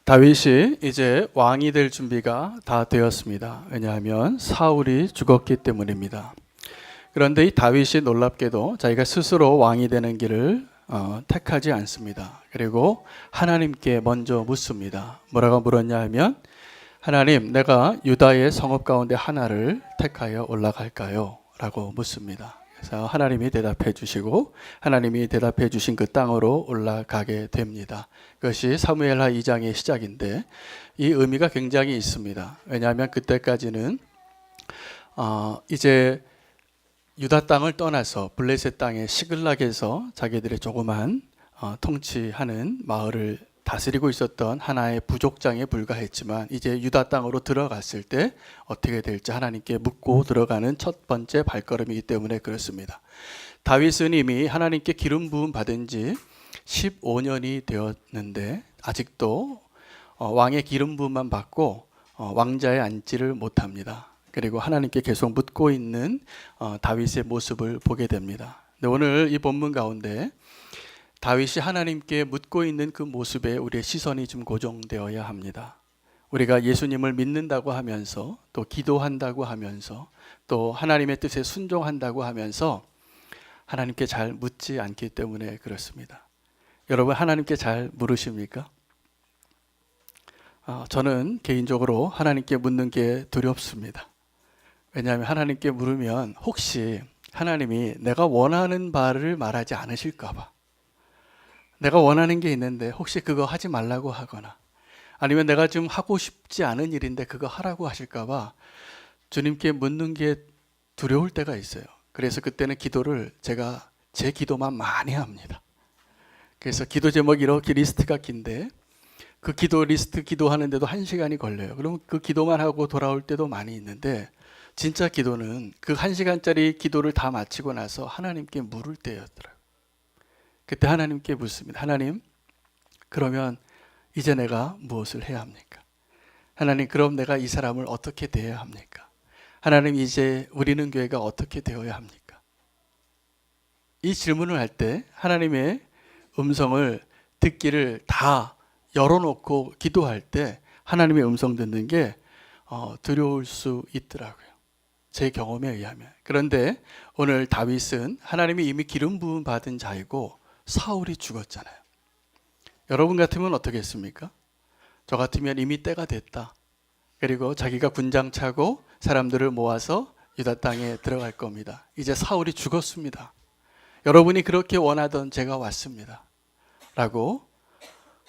다윗이 이제 왕이 될 준비가 다 되었습니다. 왜냐하면 사울이 죽었기 때문입니다. 그런데 이 다윗이 놀랍게도 자기가 스스로 왕이 되는 길을 택하지 않습니다. 그리고 하나님께 먼저 묻습니다. 뭐라고 물었냐 하면, 하나님, 내가 유다의 성읍 가운데 하나를 택하여 올라갈까요? 라고 묻습니다. 그래서 하나님이 대답해 주시고, 하나님이 대답해 주신 그 땅으로 올라가게 됩니다. 그것이 사무엘하 2장의 시작인데, 이 의미가 굉장히 있습니다. 왜냐하면 그때까지는 이제 유다 땅을 떠나서 블레셋 땅의 시글락에서 자기들의 조그만 통치하는 마을을 다스리고 있었던 하나의 부족장에 불과했지만, 이제 유다 땅으로 들어갔을 때 어떻게 될지 하나님께 묻고 들어가는 첫 번째 발걸음이기 때문에 그렇습니다. 다윗은 이미 하나님께 기름 부음 받은 지 15년이 되었는데 아직도 왕의 기름 부음만 받고 왕자에 앉지를 못합니다. 그리고 하나님께 계속 묻고 있는 다윗의 모습을 보게 됩니다. 근데 오늘 이 본문 가운데 다윗이 하나님께 묻고 있는 그 모습에 우리의 시선이 좀 고정되어야 합니다. 우리가 예수님을 믿는다고 하면서, 또 기도한다고 하면서, 또 하나님의 뜻에 순종한다고 하면서 하나님께 잘 묻지 않기 때문에 그렇습니다. 여러분, 하나님께 잘 물으십니까? 저는 개인적으로 하나님께 묻는 게 두렵습니다. 왜냐하면 하나님께 물으면 혹시 하나님이 내가 원하는 바를 말하지 않으실까 봐, 내가 원하는 게 있는데 혹시 그거 하지 말라고 하거나, 아니면 내가 좀 하고 싶지 않은 일인데 그거 하라고 하실까 봐 주님께 묻는 게 두려울 때가 있어요. 그래서 그때는 기도를 제가 제 기도만 많이 합니다. 그래서 기도 제목이 이렇게 리스트가 긴데, 그 기도 리스트 기도하는데도 1시간이 걸려요. 그럼 그 기도만 하고 돌아올 때도 많이 있는데, 진짜 기도는 그 1시간짜리 기도를 다 마치고 나서 하나님께 물을 때였더라고요. 그때 하나님께 묻습니다. 하나님, 그러면 이제 내가 무엇을 해야 합니까? 하나님, 그럼 내가 이 사람을 어떻게 대해야 합니까? 하나님, 이제 우리는 교회가 어떻게 되어야 합니까? 이 질문을 할 때 하나님의 음성을 듣기를 다 열어놓고 기도할 때 하나님의 음성 듣는 게 두려울 수 있더라고요. 제 경험에 의하면. 그런데 오늘 다윗은 하나님이 이미 기름 부음 받은 자이고 사울이 죽었잖아요. 여러분 같으면 어떻게 했습니까? 저 같으면 이미 때가 됐다. 그리고 자기가 군장 차고 사람들을 모아서 유다 땅에 들어갈 겁니다. 이제 사울이 죽었습니다. 여러분이 그렇게 원하던 제가 왔습니다. 라고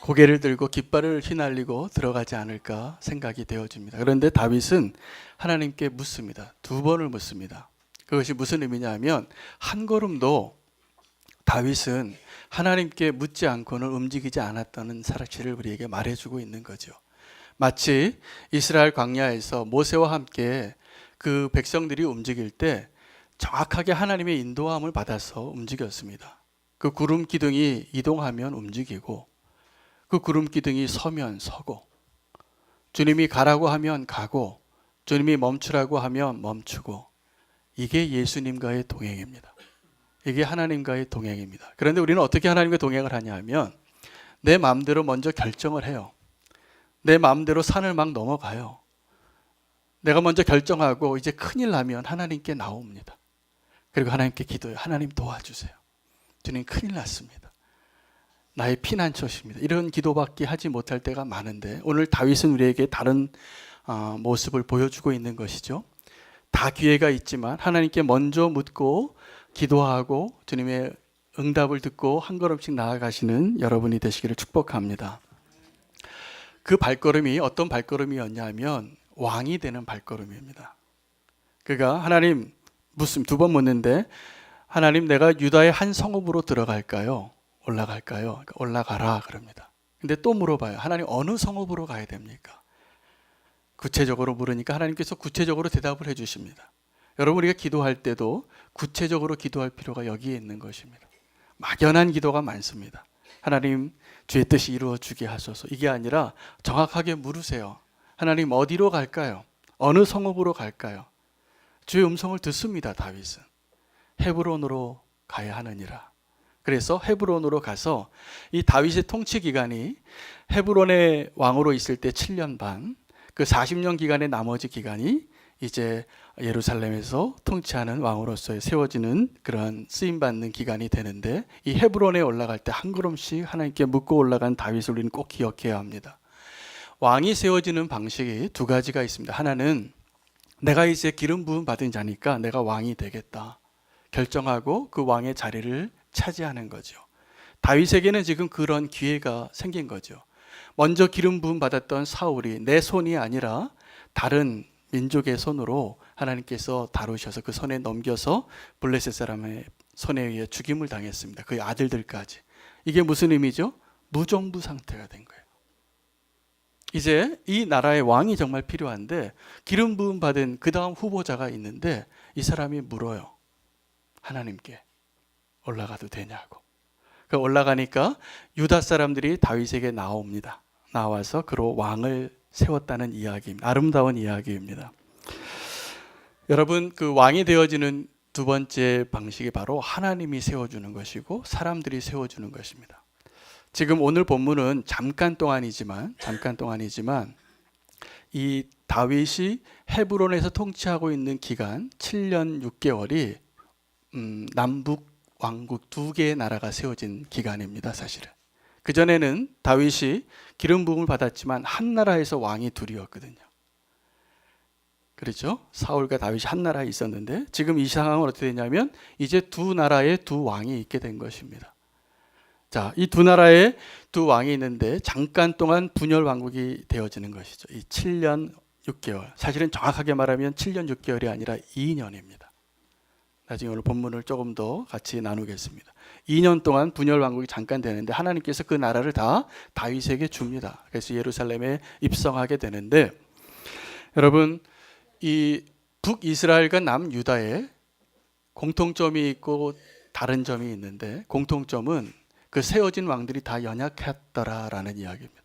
고개를 들고 깃발을 휘날리고 들어가지 않을까 생각이 되어집니다. 그런데 다윗은 하나님께 묻습니다. 2번을 묻습니다. 그것이 무슨 의미냐 하면, 한 걸음도 다윗은 하나님께 묻지 않고는 움직이지 않았다는 사실을 우리에게 말해주고 있는 거죠. 마치 이스라엘 광야에서 모세와 함께 그 백성들이 움직일 때 정확하게 하나님의 인도함을 받아서 움직였습니다. 그 구름 기둥이 이동하면 움직이고, 그 구름 기둥이 서면 서고, 주님이 가라고 하면 가고, 주님이 멈추라고 하면 멈추고, 이게 예수님과의 동행입니다. 이게 하나님과의 동행입니다. 그런데 우리는 어떻게 하나님과 동행을 하냐 하면, 내 마음대로 먼저 결정을 해요. 내 마음대로 산을 막 넘어가요. 내가 먼저 결정하고 이제 큰일 나면 하나님께 나옵니다. 그리고 하나님께 기도해요. 하나님 도와주세요. 주님, 큰일 났습니다. 나의 피난처십니다. 이런 기도밖에 하지 못할 때가 많은데, 오늘 다윗은 우리에게 다른 모습을 보여주고 있는 것이죠. 다 기회가 있지만 하나님께 먼저 묻고 기도하고 주님의 응답을 듣고 한 걸음씩 나아가시는 여러분이 되시기를 축복합니다. 그 발걸음이 어떤 발걸음이었냐면 왕이 되는 발걸음입니다. 그가 하나님 2번 묻는데, 하나님, 내가 유다의 한 성읍으로 들어갈까요? 올라갈까요? 그러니까 올라가라 그럽니다. 근데 또 물어봐요. 하나님, 어느 성읍으로 가야 됩니까? 구체적으로 물으니까 하나님께서 구체적으로 대답을 해주십니다. 여러분, 우리가 기도할 때도 구체적으로 기도할 필요가 여기에 있는 것입니다. 막연한 기도가 많습니다. 하나님, 주의 뜻이 이루어지게 하소서. 이게 아니라 정확하게 물으세요. 하나님, 어디로 갈까요? 어느 성읍으로 갈까요? 주의 음성을 듣습니다. 다윗은 헤브론으로 가야 하느니라. 그래서 헤브론으로 가서 이 다윗의 통치 기간이 헤브론의 왕으로 있을 때 7년 반, 그 40년 기간의 나머지 기간이 이제 예루살렘에서 통치하는 왕으로서 세워지는 그런 쓰임받는 기간이 되는데, 이 헤브론에 올라갈 때 한 걸음씩 하나님께 묻고 올라간 다윗을 우리는 꼭 기억해야 합니다. 왕이 세워지는 방식이 두 가지가 있습니다. 하나는 내가 이제 기름 부음 받은 자니까 내가 왕이 되겠다 결정하고 그 왕의 자리를 차지하는 거죠. 다윗에게는 지금 그런 기회가 생긴 거죠. 먼저 기름 부음 받았던 사울이 내 손이 아니라 다른 민족의 손으로 하나님께서 다루셔서 그 손에 넘겨서 블레셋 사람의 손에 의해 죽임을 당했습니다. 그의 아들들까지. 이게 무슨 의미죠? 무정부 상태가 된 거예요. 이제 이 나라의 왕이 정말 필요한데, 기름 부음 받은 그 다음 후보자가 있는데 이 사람이 물어요. 하나님께 올라가도 되냐고. 그 올라가니까 유다 사람들이 다윗에게 나옵니다. 나와서 그로 왕을 세웠다는 이야기입니다. 아름다운 이야기입니다. 여러분, 그 왕이 되어지는 두 번째 방식이 바로 하나님이 세워주는 것이고 사람들이 세워주는 것입니다. 지금 오늘 본문은 잠깐 동안이지만 이 다윗이 헤브론에서 통치하고 있는 기간 7년 6개월이 남북 왕국 두 개의 나라가 세워진 기간입니다. 사실은 그전에는 다윗이 기름 부음을 받았지만 한 나라에서 왕이 둘이었거든요. 그렇죠? 사울과 다윗이 한 나라에 있었는데 지금 이 상황은 어떻게 되냐면 이제 두 나라에 두 왕이 있게 된 것입니다. 자, 이 두 나라에 두 왕이 있는데 잠깐 동안 분열 왕국이 되어지는 것이죠. 이 7년 6개월. 사실은 정확하게 말하면 7년 6개월이 아니라 2년입니다. 나중에 오늘 본문을 조금 더 같이 나누겠습니다. 2년 동안 분열 왕국이 잠깐 되는데 하나님께서 그 나라를 다 다윗에게 줍니다. 그래서 예루살렘에 입성하게 되는데, 여러분, 이 북이스라엘과 남유다에 공통점이 있고 다른 점이 있는데, 공통점은 그 세워진 왕들이 다 연약했더라라는 이야기입니다.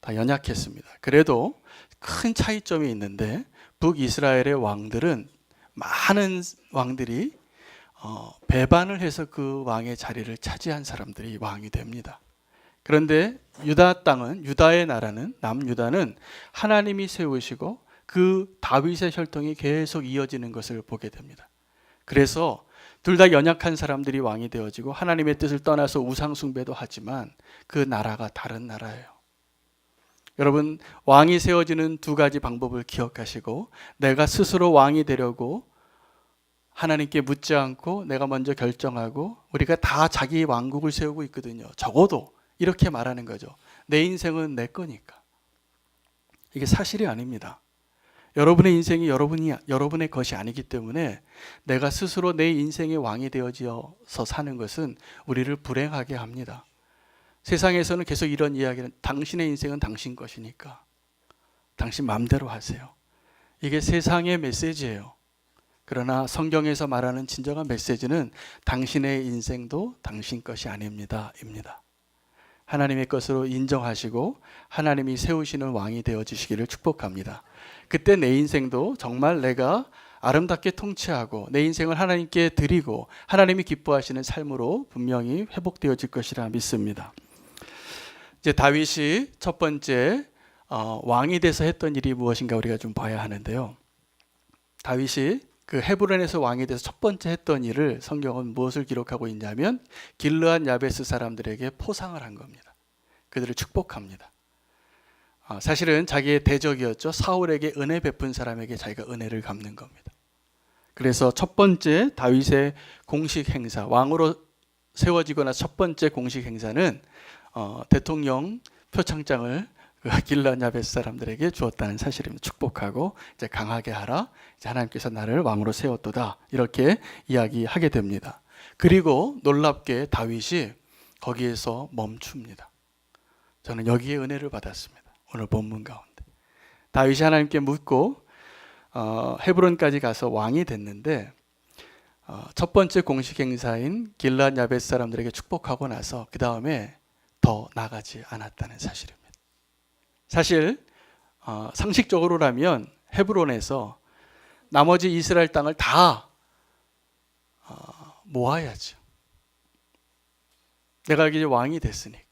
다 연약했습니다. 그래도 큰 차이점이 있는데, 북이스라엘의 왕들은 많은 왕들이 배반을 해서 그 왕의 자리를 차지한 사람들이 왕이 됩니다. 그런데 유다 땅은, 유다의 나라는, 남유다는 하나님이 세우시고 그 다윗의 혈통이 계속 이어지는 것을 보게 됩니다. 그래서 둘 다 연약한 사람들이 왕이 되어지고 하나님의 뜻을 떠나서 우상 숭배도 하지만 그 나라가 다른 나라예요. 여러분, 왕이 세워지는 두 가지 방법을 기억하시고, 내가 스스로 왕이 되려고 하나님께 묻지 않고 내가 먼저 결정하고, 우리가 다 자기 왕국을 세우고 있거든요. 적어도 이렇게 말하는 거죠. 내 인생은 내 거니까. 이게 사실이 아닙니다. 여러분의 인생이 여러분의 것이 아니기 때문에 내가 스스로 내 인생의 왕이 되어져서 사는 것은 우리를 불행하게 합니다. 세상에서는 계속 이런 이야기는, 당신의 인생은 당신 것이니까 당신 마음대로 하세요. 이게 세상의 메시지예요. 그러나 성경에서 말하는 진정한 메시지는 당신의 인생도 당신 것이 아닙니다. 입니다. 하나님의 것으로 인정하시고 하나님이 세우시는 왕이 되어주시기를 축복합니다. 그때 내 인생도 정말 내가 아름답게 통치하고 내 인생을 하나님께 드리고 하나님이 기뻐하시는 삶으로 분명히 회복되어질 것이라 믿습니다. 이제 다윗이 첫 번째 왕이 돼서 했던 일이 무엇인가 우리가 좀 봐야 하는데요. 다윗이 그 헤브론에서 왕이 돼서 첫 번째 했던 일을 성경은 무엇을 기록하고 있냐면 길르앗 야베스 사람들에게 포상을 한 겁니다. 그들을 축복합니다. 사실은 자기의 대적이었죠. 사울에게 은혜 베푼 사람에게 자기가 은혜를 갚는 겁니다. 그래서 첫 번째 다윗의 공식 행사, 왕으로 세워지거나 첫 번째 공식 행사는 대통령 표창장을 길르앗 야베스 사람들에게 주었다는 사실입니다. 축복하고 이제 강하게 하라. 이제 하나님께서 나를 왕으로 세웠도다. 이렇게 이야기하게 됩니다. 그리고 놀랍게 다윗이 거기에서 멈춥니다. 저는 여기에 은혜를 받았습니다. 오늘 본문 가운데 다윗이 하나님께 묻고 헤브론까지 가서 왕이 됐는데 첫 번째 공식 행사인 길르앗 야베스 사람들에게 축복하고 나서 그 다음에 더 나가지 않았다는 사실입니다. 사실 상식적으로라면 헤브론에서 나머지 이스라엘 땅을 다 모아야죠. 내가 이제 왕이 됐으니까.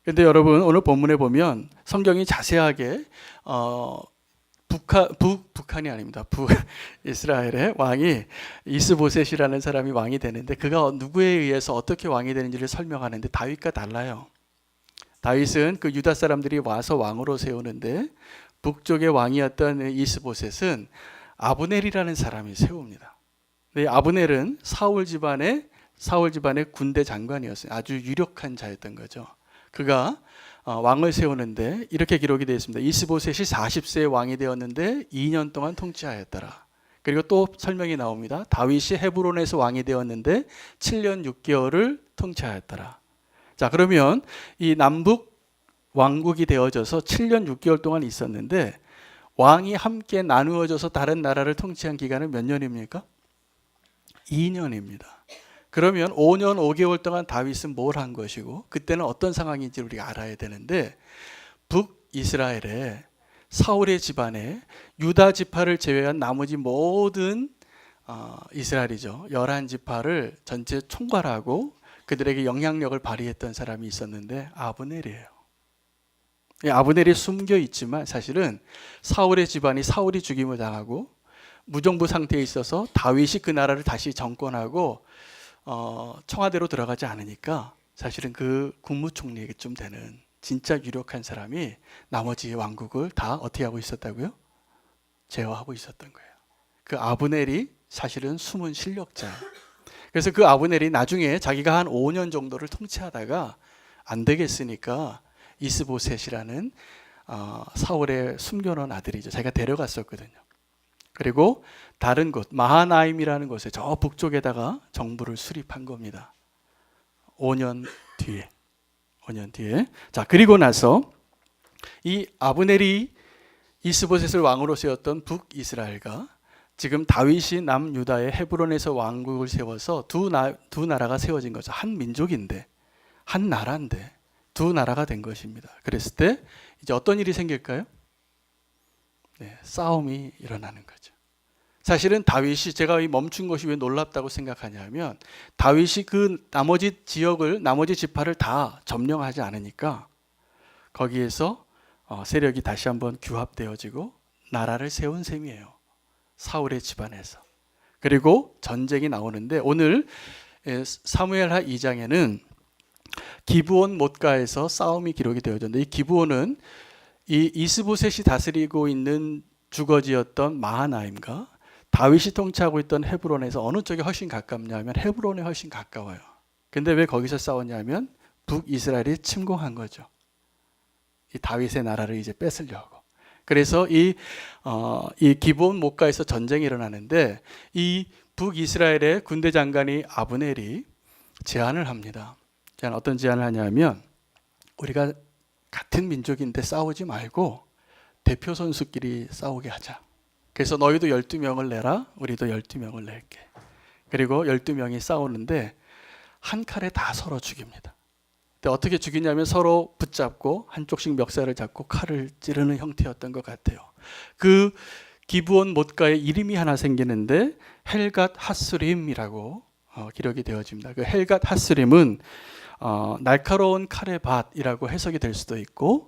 근데 여러분 오늘 본문에 보면 성경이 자세하게 북한이 아닙니다. 북이스라엘의 왕이 이스보셋이라는 사람이 왕이 되는데 그가 누구에 의해서 어떻게 왕이 되는지를 설명하는데 다윗과 달라요. 다윗은 그 유다 사람들이 와서 왕으로 세우는데 북쪽의 왕이었던 이스보셋은 아브넬이라는 사람이 세웁니다. 아브넬은 사울 집안의 군대 장관이었어요. 아주 유력한 자였던 거죠. 그가 왕을 세우는데 이렇게 기록이 되어 있습니다. 이스보셋이 40세에 왕이 되었는데 2년 동안 통치하였더라. 그리고 또 설명이 나옵니다. 다윗이 헤브론에서 왕이 되었는데 7년 6개월을 통치하였더라. 자, 그러면 이 남북 왕국이 되어져서 7년 6개월 동안 있었는데 왕이 함께 나누어져서 다른 나라를 통치한 기간은 몇 년입니까? 2년입니다. 그러면 5년 5개월 동안 다윗은 뭘 한 것이고 그때는 어떤 상황인지 우리가 알아야 되는데 북이스라엘의 사울의 집안에 유다 지파를 제외한 나머지 모든 이스라엘이죠. 11지파를 전체 총괄하고 그들에게 영향력을 발휘했던 사람이 있었는데 아브넬이에요. 아브넬이 숨겨 있지만 사실은 사울의 집안이 사울이 죽임을 당하고 무정부 상태에 있어서 다윗이 그 나라를 다시 정권하고 청와대로 들어가지 않으니까 사실은 그 국무총리쯤 되는 진짜 유력한 사람이 나머지 왕국을 다 어떻게 하고 있었다고요? 제어하고 있었던 거예요. 그 아브넬이 사실은 숨은 실력자. 그래서 그 아브넬이 나중에 자기가 한 5년 정도를 통치하다가 안 되겠으니까 이스보셋이라는 사울의 숨겨놓은 아들이죠. 자기가 데려갔었거든요. 그리고 다른 곳 마하나임이라는 곳에 저 북쪽에다가 정부를 수립한 겁니다. 5년 뒤에. 자, 그리고 나서 이 아브넬이 이스보셋을 왕으로 세웠던 북이스라엘과 지금 다윗이 남유다의 헤브론에서 왕국을 세워서 두 나라가 세워진 거죠. 한 민족인데, 한 나라인데 두 나라가 된 것입니다. 그랬을 때 이제 어떤 일이 생길까요? 네, 싸움이 일어나는 거죠. 사실은 다윗이 제가 이 멈춘 것이 왜 놀랍다고 생각하냐면 다윗이 그 나머지 지역을 나머지 지파를 다 점령하지 않으니까 거기에서 세력이 다시 한번 규합되어지고 나라를 세운 셈이에요. 사울의 집안에서. 그리고 전쟁이 나오는데 오늘 사무엘하 2장에는 기브온 못가에서 싸움이 기록이 되어졌는데 이 기브온은 이 이스보셋이 다스리고 있는 주거지였던 마하나임과 다윗이 통치하고 있던 헤브론에서 어느 쪽에 훨씬 가깝냐면 헤브론에 훨씬 가까워요. 근데 왜 거기서 싸웠냐면 북이스라엘이 침공한 거죠. 이 다윗의 나라를 이제 뺏으려고. 그래서 이 기브온 못가에서 전쟁이 일어나는데 이 북이스라엘의 군대 장관이 아브넬이 제안을 합니다. 어떤 제안을 하냐면 우리가 같은 민족인데 싸우지 말고 대표 선수끼리 싸우게 하자. 그래서 너희도 12명을 내라. 우리도 12명을 낼게. 그리고 12명이 싸우는데 한 칼에 다 서로 죽입니다. 근데 어떻게 죽이냐면 서로 붙잡고 한쪽씩 멱살을 잡고 칼을 찌르는 형태였던 것 같아요. 그 기브온 못가에 이름이 하나 생기는데 헬갓 하스림이라고 기록이 되어집니다. 그 헬갓 하스림은 날카로운 칼의 밭이라고 해석이 될 수도 있고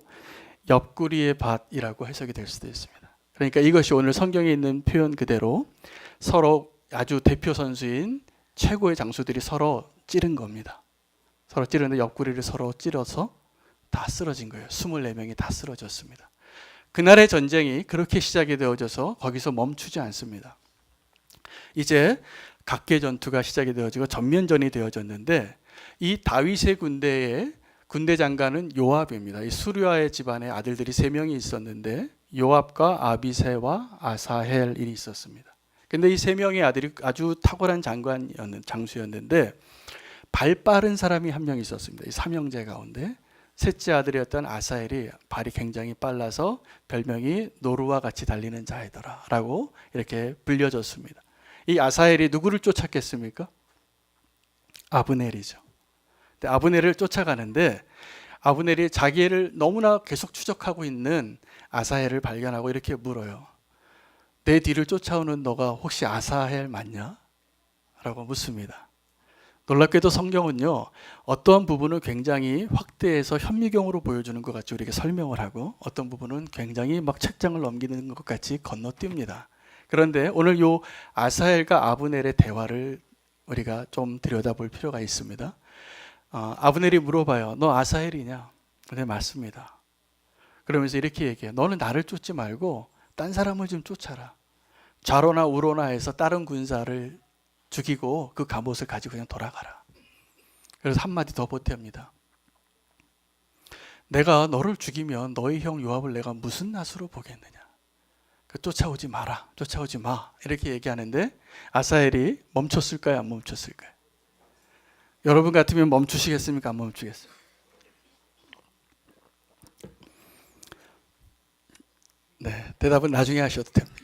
옆구리의 밭이라고 해석이 될 수도 있습니다. 그러니까 이것이 오늘 성경에 있는 표현 그대로 서로 아주 대표 선수인 최고의 장수들이 서로 찌른 겁니다. 서로 찌르는데 옆구리를 서로 찌르서 다 쓰러진 거예요. 24명이 다 쓰러졌습니다. 그날의 전쟁이 그렇게 시작이 되어져서 거기서 멈추지 않습니다. 이제 각계 전투가 시작이 되어지고 전면전이 되어졌는데 이 다윗의 군대의 군대 장관은 요압입니다. 이 수르야의 집안에 아들들이 3명이 있었는데 요압과 아비새와 아사헬이 있었습니다. 근데 이 3명의 아들이 아주 탁월한 장수였는데 발 빠른 사람이 한 명 있었습니다. 이 삼형제 가운데 셋째 아들이었던 아사헬이 발이 굉장히 빨라서 별명이 노루와 같이 달리는 자이더라 라고 이렇게 불려졌습니다. 이 아사헬이 누구를 쫓았겠습니까? 아브넬이죠. 아브넬을 쫓아가는데 아브넬이 자기를 너무나 계속 추적하고 있는 아사헬을 발견하고 이렇게 물어요. 내 뒤를 쫓아오는 너가 혹시 아사헬 맞냐? 라고 묻습니다. 놀랍게도 성경은요, 어떠한 부분은 굉장히 확대해서 현미경으로 보여주는 것 같이 우리에게 설명을 하고, 어떤 부분은 굉장히 막 책장을 넘기는 것 같이 건너뜁니다. 그런데 오늘 요 아사엘과 아브넬의 대화를 우리가 좀 들여다볼 필요가 있습니다. 아브넬이 물어봐요. 너 아사엘이냐? 네, 맞습니다. 그러면서 이렇게 얘기해요. 너는 나를 쫓지 말고 딴 사람을 좀 쫓아라. 좌로나 우로나 해서 다른 군사를 죽이고 그 갑옷을 가지고 그냥 돌아가라. 그래서 한마디 더 보탭니다. 내가 너를 죽이면 너희 형 요압을 내가 무슨 낯으로 보겠느냐. 쫓아오지 마라. 쫓아오지 마. 이렇게 얘기하는데 아사엘이 멈췄을까요? 안 멈췄을까요? 여러분 같으면 멈추시겠습니까? 안 멈추겠어요? 네, 대답은 나중에 하셔도 됩니다.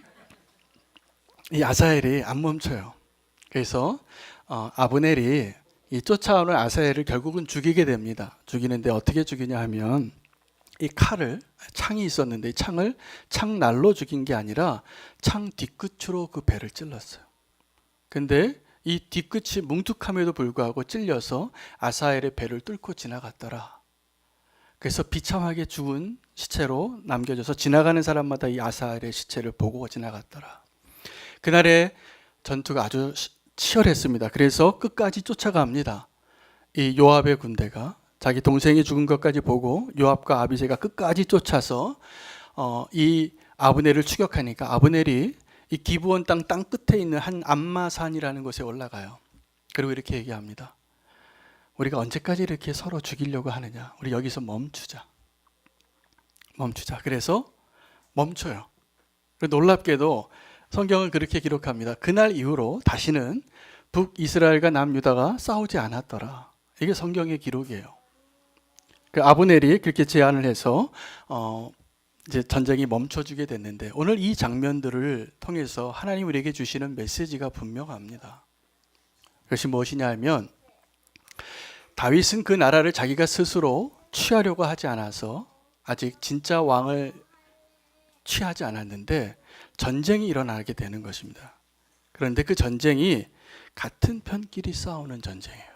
이 아사엘이 안 멈춰요. 그래서 아브넬이 이 쫓아오는 아사엘을 결국은 죽이게 됩니다. 죽이는데 어떻게 죽이냐 하면 이 칼을, 창이 있었는데 이 창을 창날로 죽인 게 아니라 창 뒤끝으로 그 배를 찔렀어요. 근데 이 뒤끝이 뭉툭함에도 불구하고 찔려서 아사엘의 배를 뚫고 지나갔더라. 그래서 비참하게 죽은 시체로 남겨져서 지나가는 사람마다 이 아사엘의 시체를 보고 지나갔더라. 그날의 전투가 아주 치열했습니다. 그래서 끝까지 쫓아갑니다. 이 요압의 군대가 자기 동생이 죽은 것까지 보고 요압과 아비새가 끝까지 쫓아서 이 아브넬을 추격하니까 아브넬이 이 기브온 땅 끝에 있는 한 암마산이라는 곳에 올라가요. 그리고 이렇게 얘기합니다. 우리가 언제까지 이렇게 서로 죽이려고 하느냐. 우리 여기서 멈추자. 그래서 멈춰요. 놀랍게도 성경은 그렇게 기록합니다. 그날 이후로 다시는 북이스라엘과 남유다가 싸우지 않았더라. 이게 성경의 기록이에요. 그 아브넬이 그렇게 제안을 해서 이제 전쟁이 멈춰지게 됐는데 오늘 이 장면들을 통해서 하나님 우리에게 주시는 메시지가 분명합니다. 그것이 무엇이냐 하면 다윗은 그 나라를 자기가 스스로 취하려고 하지 않아서 아직 진짜 왕을 취하지 않았는데 전쟁이 일어나게 되는 것입니다. 그런데 그 전쟁이 같은 편끼리 싸우는 전쟁이에요.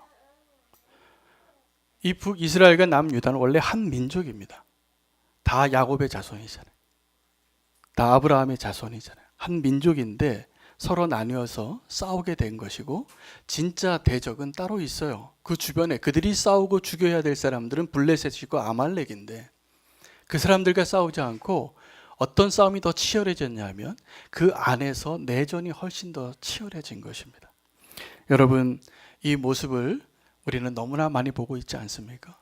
이 북이스라엘과 남유다는 원래 한 민족입니다. 다 야곱의 자손이잖아요. 다 아브라함의 자손이잖아요. 한 민족인데 서로 나뉘어서 싸우게 된 것이고 진짜 대적은 따로 있어요. 그 주변에 그들이 싸우고 죽여야 될 사람들은 블레셋이고 아말렉인데 그 사람들과 싸우지 않고 어떤 싸움이 더 치열해졌냐면 그 안에서 내전이 훨씬 더 치열해진 것입니다. 여러분, 이 모습을 우리는 너무나 많이 보고 있지 않습니까?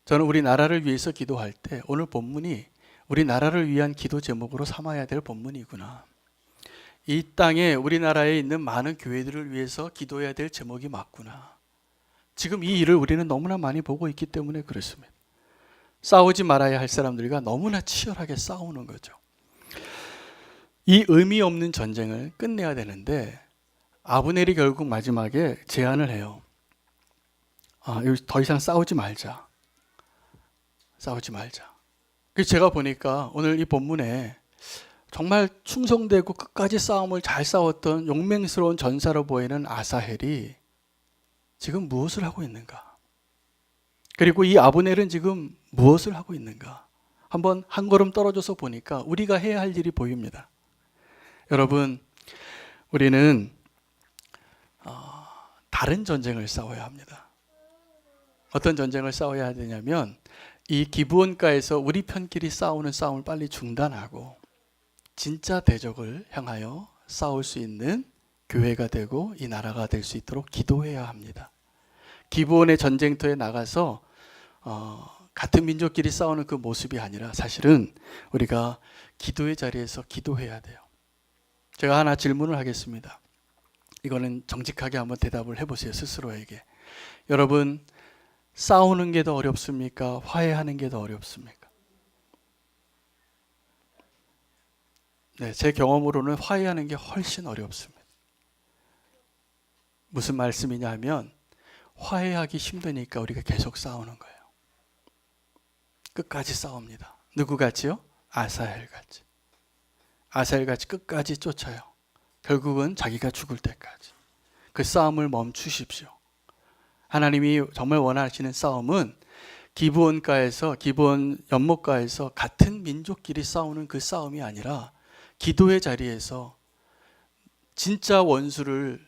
저는 우리나라를 위해서 기도할 때 오늘 본문이 우리나라를 위한 기도 제목으로 삼아야 될 본문이구나. 이 땅에 우리나라에 있는 많은 교회들을 위해서 기도해야 될 제목이 맞구나. 지금 이 일을 우리는 너무나 많이 보고 있기 때문에 그렇습니다. 싸우지 말아야 할 사람들과 너무나 치열하게 싸우는 거죠. 이 의미 없는 전쟁을 끝내야 되는데 아브넬이 결국 마지막에 제안을 해요. 더 이상 싸우지 말자. 그래서 제가 보니까 오늘 이 본문에 정말 충성되고 끝까지 싸움을 잘 싸웠던 용맹스러운 전사로 보이는 아사헬이 지금 무엇을 하고 있는가? 그리고 이 아브넬은 지금 무엇을 하고 있는가? 한번 한 걸음 떨어져서 보니까 우리가 해야 할 일이 보입니다. 여러분, 우리는 다른 전쟁을 싸워야 합니다. 어떤 전쟁을 싸워야 되냐면 이 기브온가에서 우리 편끼리 싸우는 싸움을 빨리 중단하고 진짜 대적을 향하여 싸울 수 있는 교회가 되고 이 나라가 될 수 있도록 기도해야 합니다. 기브온의 전쟁터에 나가서 같은 민족끼리 싸우는 그 모습이 아니라 사실은 우리가 기도의 자리에서 기도해야 돼요. 제가 하나 질문을 하겠습니다. 이거는 정직하게 한번 대답을 해보세요. 스스로에게. 여러분, 싸우는 게 더 어렵습니까? 화해하는 게 더 어렵습니까? 네, 제 경험으로는 화해하는 게 훨씬 어렵습니다. 무슨 말씀이냐 하면 화해하기 힘드니까 우리가 계속 싸우는 거예요. 끝까지 싸웁니다. 누구같이요? 아사헬같이. 아사헬같이 끝까지 쫓아요. 결국은 자기가 죽을 때까지. 그 싸움을 멈추십시오. 하나님이 정말 원하시는 싸움은 기브온가에서, 기브온 연못가에서 같은 민족끼리 싸우는 그 싸움이 아니라 기도의 자리에서 진짜 원수를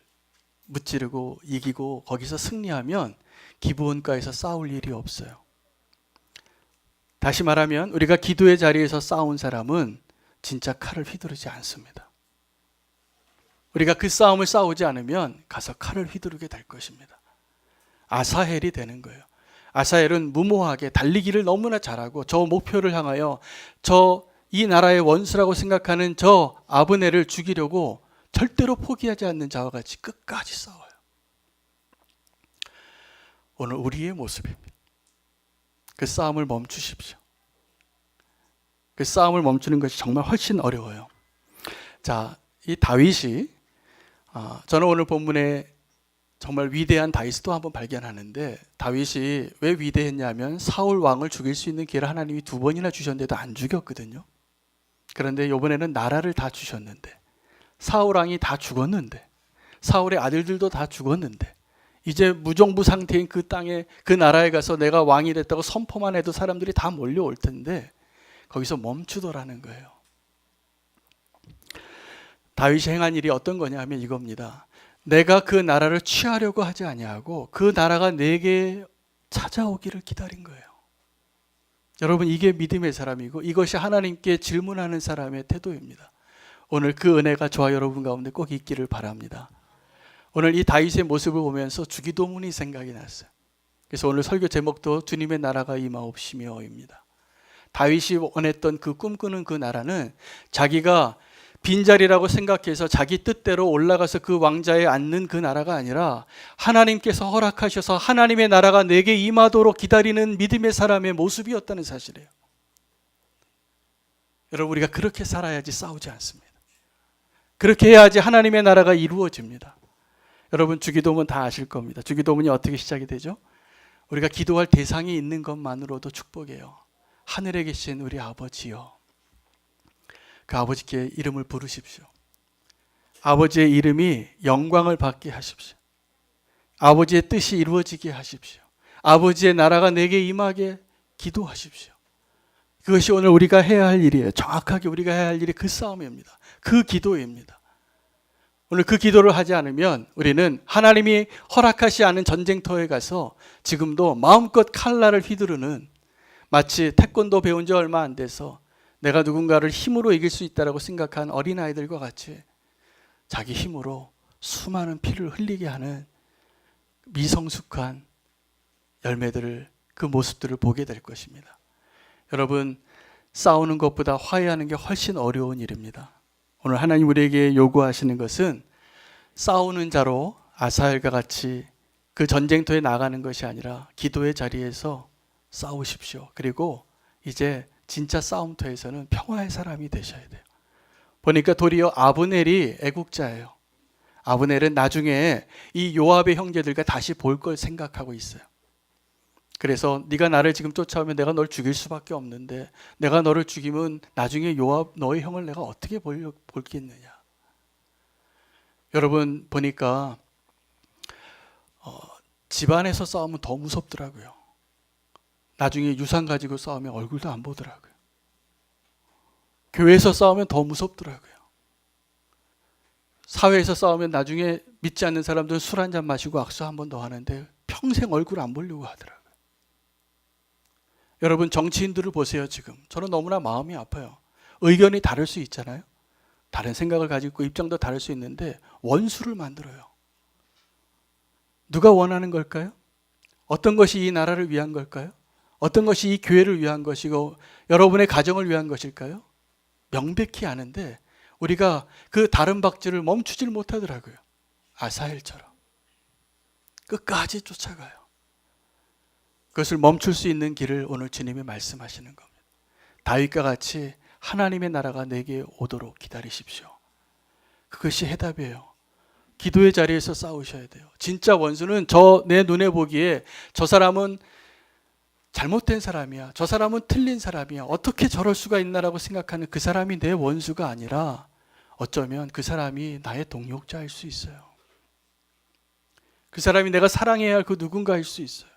무찌르고 이기고 거기서 승리하면 기브온가에서 싸울 일이 없어요. 다시 말하면 우리가 기도의 자리에서 싸운 사람은 진짜 칼을 휘두르지 않습니다. 우리가 그 싸움을 싸우지 않으면 가서 칼을 휘두르게 될 것입니다. 아사헬이 되는 거예요. 아사헬은 무모하게 달리기를 너무나 잘하고 저 목표를 향하여 이 나라의 원수라고 생각하는 저 아브넬을 죽이려고 절대로 포기하지 않는 자와 같이 끝까지 싸워요. 오늘 우리의 모습입니다. 그 싸움을 멈추십시오. 그 싸움을 멈추는 것이 정말 훨씬 어려워요. 자, 이 다윗이 저는 오늘 본문에 정말 위대한 다윗을 또 한번 발견하는데, 다윗이 왜 위대했냐면 사울 왕을 죽일 수 있는 기회를 하나님이 2번이나 주셨는데도 안 죽였거든요. 그런데 이번에는 나라를 다 주셨는데, 사울 왕이 다 죽었는데, 사울의 아들들도 다 죽었는데, 이제 무정부 상태인 그 땅에, 그 나라에 가서 내가 왕이 됐다고 선포만 해도 사람들이 다 몰려올 텐데 거기서 멈추더라는 거예요. 다윗이 행한 일이 어떤 거냐 하면 이겁니다. 내가 그 나라를 취하려고 하지 아니하고 그 나라가 내게 찾아오기를 기다린 거예요. 여러분, 이게 믿음의 사람이고 이것이 하나님께 질문하는 사람의 태도입니다. 오늘 그 은혜가 저와 여러분 가운데 꼭 있기를 바랍니다. 오늘 이 다윗의 모습을 보면서 주기도문이 생각이 났어요. 그래서 오늘 설교 제목도 주님의 나라가 임하옵시며입니다. 다윗이 원했던 그 꿈꾸는 그 나라는 자기가 빈자리라고 생각해서 자기 뜻대로 올라가서 그 왕자에 앉는 그 나라가 아니라 하나님께서 허락하셔서 하나님의 나라가 내게 임하도록 기다리는 믿음의 사람의 모습이었다는 사실이에요. 여러분, 우리가 그렇게 살아야지 싸우지 않습니다. 그렇게 해야지 하나님의 나라가 이루어집니다. 여러분, 주기도문 다 아실 겁니다. 주기도문이 어떻게 시작이 되죠? 우리가 기도할 대상이 있는 것만으로도 축복이에요. 하늘에 계신 우리 아버지여, 그 아버지께 이름을 부르십시오. 아버지의 이름이 영광을 받게 하십시오. 아버지의 뜻이 이루어지게 하십시오. 아버지의 나라가 내게 임하게 기도하십시오. 그것이 오늘 우리가 해야 할 일이에요. 정확하게 우리가 해야 할 일이 그 싸움입니다. 그 기도입니다. 오늘 그 기도를 하지 않으면 우리는 하나님이 허락하지 않은 전쟁터에 가서 지금도 마음껏 칼날을 휘두르는, 마치 태권도 배운 지 얼마 안 돼서 내가 누군가를 힘으로 이길 수 있다고 생각한 어린아이들과 같이 자기 힘으로 수많은 피를 흘리게 하는 미성숙한 열매들을, 그 모습들을 보게 될 것입니다. 여러분, 싸우는 것보다 화해하는 게 훨씬 어려운 일입니다. 오늘 하나님 우리에게 요구하시는 것은 싸우는 자로 아사엘과 같이 그 전쟁터에 나가는 것이 아니라 기도의 자리에서 싸우십시오. 그리고 이제 진짜 싸움터에서는 평화의 사람이 되셔야 돼요. 보니까 도리어 아브넬이 애국자예요. 아브넬은 나중에 이 요압의 형제들과 다시 볼 걸 생각하고 있어요. 그래서 네가 나를 지금 쫓아오면 내가 널 죽일 수밖에 없는데 내가 너를 죽이면 나중에 요압 너의 형을 내가 어떻게 볼겠느냐. 여러분, 보니까 집안에서 싸우면 더 무섭더라고요. 나중에 유산 가지고 싸우면 얼굴도 안 보더라고요. 교회에서 싸우면 더 무섭더라고요. 사회에서 싸우면 나중에 믿지 않는 사람들은 술 한잔 마시고 악수 한 번 더 하는데 평생 얼굴 안 보려고 하더라고요. 여러분, 정치인들을 보세요. 지금 저는 너무나 마음이 아파요. 의견이 다를 수 있잖아요. 다른 생각을 가지고 입장도 다를 수 있는데 원수를 만들어요. 누가 원하는 걸까요? 어떤 것이 이 나라를 위한 걸까요? 어떤 것이 이 교회를 위한 것이고 여러분의 가정을 위한 것일까요? 명백히 아는데 우리가 그 다른 박질을 멈추질 못하더라고요. 아사엘처럼 끝까지 쫓아가요. 그것을 멈출 수 있는 길을 오늘 주님이 말씀하시는 겁니다. 다윗과 같이 하나님의 나라가 내게 오도록 기다리십시오. 그것이 해답이에요. 기도의 자리에서 싸우셔야 돼요. 진짜 원수는 내 눈에 보기에 저 사람은 잘못된 사람이야, 저 사람은 틀린 사람이야, 어떻게 저럴 수가 있나라고 생각하는 그 사람이 내 원수가 아니라 어쩌면 그 사람이 나의 동역자일 수 있어요. 그 사람이 내가 사랑해야 할 그 누군가일 수 있어요.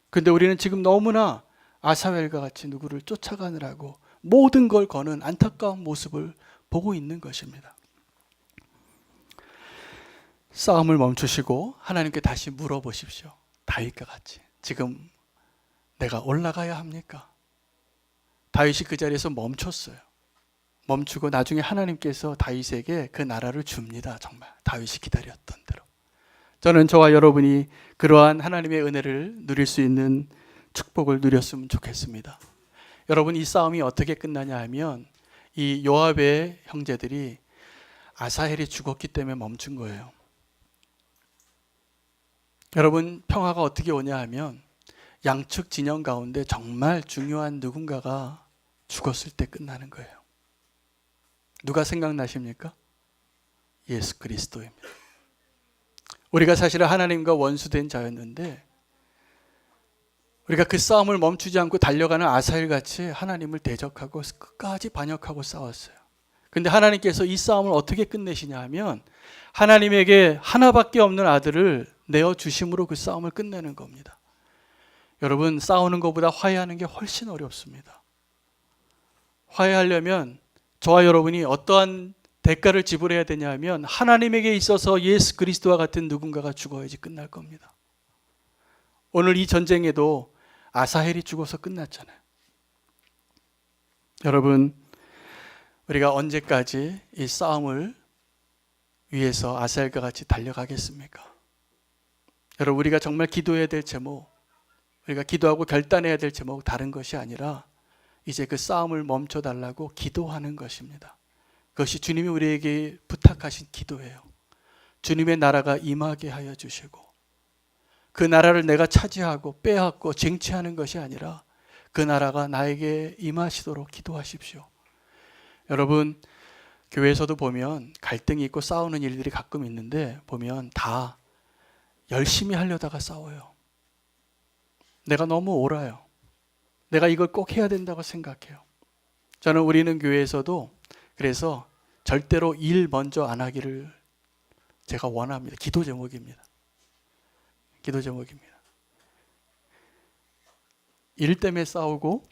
근데 우리는 지금 너무나 아사엘과 같이 누구를 쫓아가느라고 모든 걸 거는 안타까운 모습을 보고 있는 것입니다. 싸움을 멈추시고 하나님께 다시 물어보십시오. 다윗과 같이 지금 내가 올라가야 합니까? 다윗이 그 자리에서 멈췄어요. 멈추고 나중에 하나님께서 다윗에게 그 나라를 줍니다. 정말 다윗이 기다렸던 대로. 저는 저와 여러분이 그러한 하나님의 은혜를 누릴 수 있는 축복을 누렸으면 좋겠습니다. 여러분, 이 싸움이 어떻게 끝나냐 하면 이 요압의 형제들이 아사헬이 죽었기 때문에 멈춘 거예요. 여러분, 평화가 어떻게 오냐 하면 양측 진영 가운데 정말 중요한 누군가가 죽었을 때 끝나는 거예요. 누가 생각나십니까? 예수 그리스도입니다. 우리가 사실은 하나님과 원수된 자였는데 우리가 그 싸움을 멈추지 않고 달려가는 아사엘같이 하나님을 대적하고 끝까지 반역하고 싸웠어요. 근데 하나님께서 이 싸움을 어떻게 끝내시냐 하면 하나님에게 하나밖에 없는 아들을 내어주심으로 그 싸움을 끝내는 겁니다. 여러분, 싸우는 것보다 화해하는 게 훨씬 어렵습니다. 화해하려면 저와 여러분이 어떠한 대가를 지불해야 되냐 하면 하나님에게 있어서 예수 그리스도와 같은 누군가가 죽어야지 끝날 겁니다. 오늘 이 전쟁에도 아사헬이 죽어서 끝났잖아요. 여러분, 우리가 언제까지 이 싸움을 위해서 아사헬과 같이 달려가겠습니까? 여러분, 우리가 정말 기도해야 될 제목, 우리가 기도하고 결단해야 될 제목 다른 것이 아니라 이제 그 싸움을 멈춰달라고 기도하는 것입니다. 그것이 주님이 우리에게 부탁하신 기도예요. 주님의 나라가 임하게 하여 주시고 그 나라를 내가 차지하고 빼앗고 쟁취하는 것이 아니라 그 나라가 나에게 임하시도록 기도하십시오. 여러분, 교회에서도 보면 갈등이 있고 싸우는 일들이 가끔 있는데 보면 다 열심히 하려다가 싸워요. 내가 너무 옳아요. 내가 이걸 꼭 해야 된다고 생각해요. 저는 우리는 교회에서도 그래서 절대로 일 먼저 안 하기를 제가 원합니다. 기도 제목입니다. 기도 제목입니다. 일 때문에 싸우고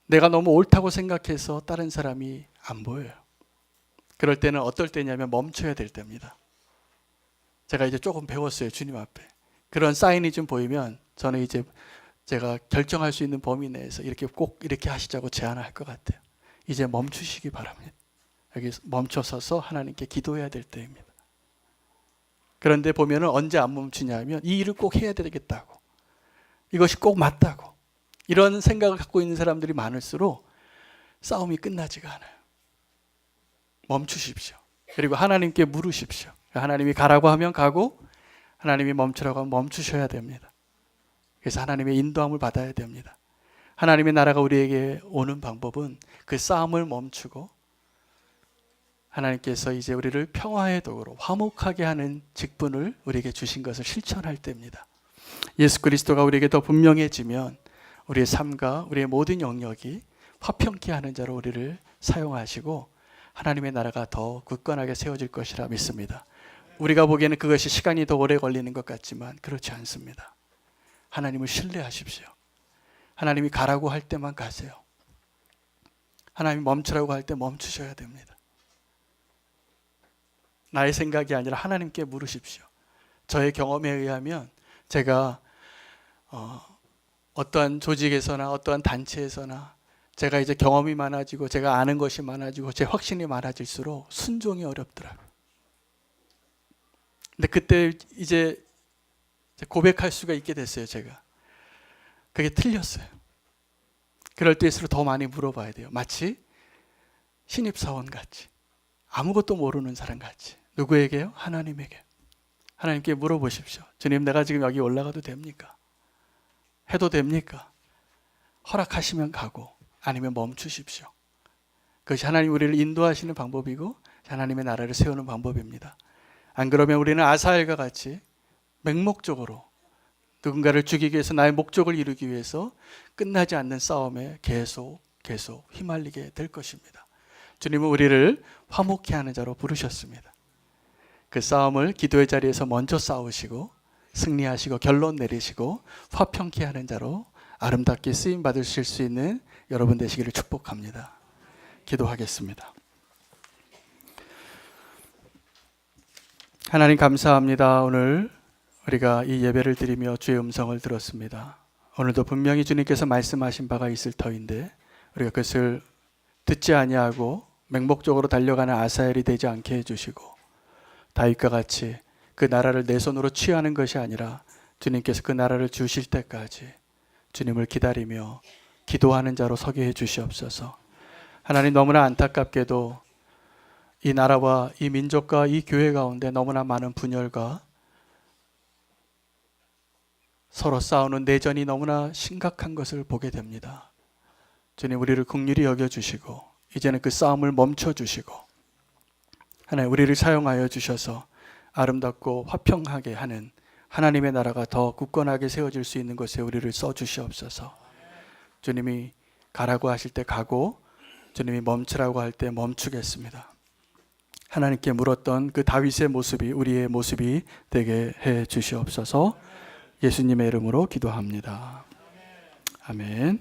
내가 너무 옳다고 생각해서 다른 사람이 안 보여요. 그럴 때는 어떨 때냐면 멈춰야 될 때입니다. 제가 이제 조금 배웠어요. 주님 앞에. 그런 사인이 좀 보이면 저는 이제 제가 결정할 수 있는 범위 내에서 이렇게 꼭 이렇게 하시자고 제안할 것 같아요. 이제 멈추시기 바랍니다. 여기 멈춰서서 하나님께 기도해야 될 때입니다. 그런데 보면은 언제 안 멈추냐 하면 이 일을 꼭 해야 되겠다고, 이것이 꼭 맞다고 이런 생각을 갖고 있는 사람들이 많을수록 싸움이 끝나지가 않아요. 멈추십시오. 그리고 하나님께 물으십시오. 하나님이 가라고 하면 가고 하나님이 멈추라고 하면 멈추셔야 됩니다. 그래서 하나님의 인도함을 받아야 됩니다. 하나님의 나라가 우리에게 오는 방법은 그 싸움을 멈추고 하나님께서 이제 우리를 평화의 도구로 화목하게 하는 직분을 우리에게 주신 것을 실천할 때입니다. 예수 그리스도가 우리에게 더 분명해지면 우리의 삶과 우리의 모든 영역이 화평케 하는 자로 우리를 사용하시고 하나님의 나라가 더 굳건하게 세워질 것이라 믿습니다. 우리가 보기에는 그것이 시간이 더 오래 걸리는 것 같지만 그렇지 않습니다. 하나님을 신뢰하십시오. 하나님이 가라고 할 때만 가세요. 하나님이 멈추라고 할 때 멈추셔야 됩니다. 나의 생각이 아니라 하나님께 물으십시오. 저의 경험에 의하면 제가 어떠한 조직에서나 어떠한 단체에서나 제가 이제 경험이 많아지고 제가 아는 것이 많아지고 제 확신이 많아질수록 순종이 어렵더라고요. 근데 그때 이제 고백할 수가 있게 됐어요. 제가 그게 틀렸어요. 그럴 때일수록 더 많이 물어봐야 돼요. 마치 신입사원 같이, 아무것도 모르는 사람 같이. 누구에게요? 하나님에게. 하나님께 물어보십시오. 주님, 내가 지금 여기 올라가도 됩니까? 해도 됩니까? 허락하시면 가고 아니면 멈추십시오. 그것이 하나님 우리를 인도하시는 방법이고 하나님의 나라를 세우는 방법입니다. 안 그러면 우리는 아사엘과 같이 맹목적으로 누군가를 죽이기 위해서 나의 목적을 이루기 위해서 끝나지 않는 싸움에 계속 휘말리게 될 것입니다. 주님은 우리를 화목케 하는 자로 부르셨습니다. 그 싸움을 기도의 자리에서 먼저 싸우시고 승리하시고 결론 내리시고 화평케 하는 자로 아름답게 쓰임 받으실 수 있는 여러분 되시기를 축복합니다. 기도하겠습니다. 하나님 감사합니다. 오늘 우리가 이 예배를 드리며 주의 음성을 들었습니다. 오늘도 분명히 주님께서 말씀하신 바가 있을 터인데 우리가 그것을 듣지 아니하고 맹목적으로 달려가는 아사엘이 되지 않게 해주시고 다윗과 같이 그 나라를 내 손으로 취하는 것이 아니라 주님께서 그 나라를 주실 때까지 주님을 기다리며 기도하는 자로 서게 해 주시옵소서. 하나님, 너무나 안타깝게도 이 나라와 이 민족과 이 교회 가운데 너무나 많은 분열과 서로 싸우는 내전이 너무나 심각한 것을 보게 됩니다. 주님, 우리를 긍휼히 여겨주시고 이제는 그 싸움을 멈춰주시고 하나님, 우리를 사용하여 주셔서 아름답고 화평하게 하는 하나님의 나라가 더 굳건하게 세워질 수 있는 것에 우리를 써주시옵소서. 주님이 가라고 하실 때 가고 주님이 멈추라고 할 때 멈추겠습니다. 하나님께 물었던 그 다윗의 모습이 우리의 모습이 되게 해 주시옵소서. 예수님의 이름으로 기도합니다. 아멘.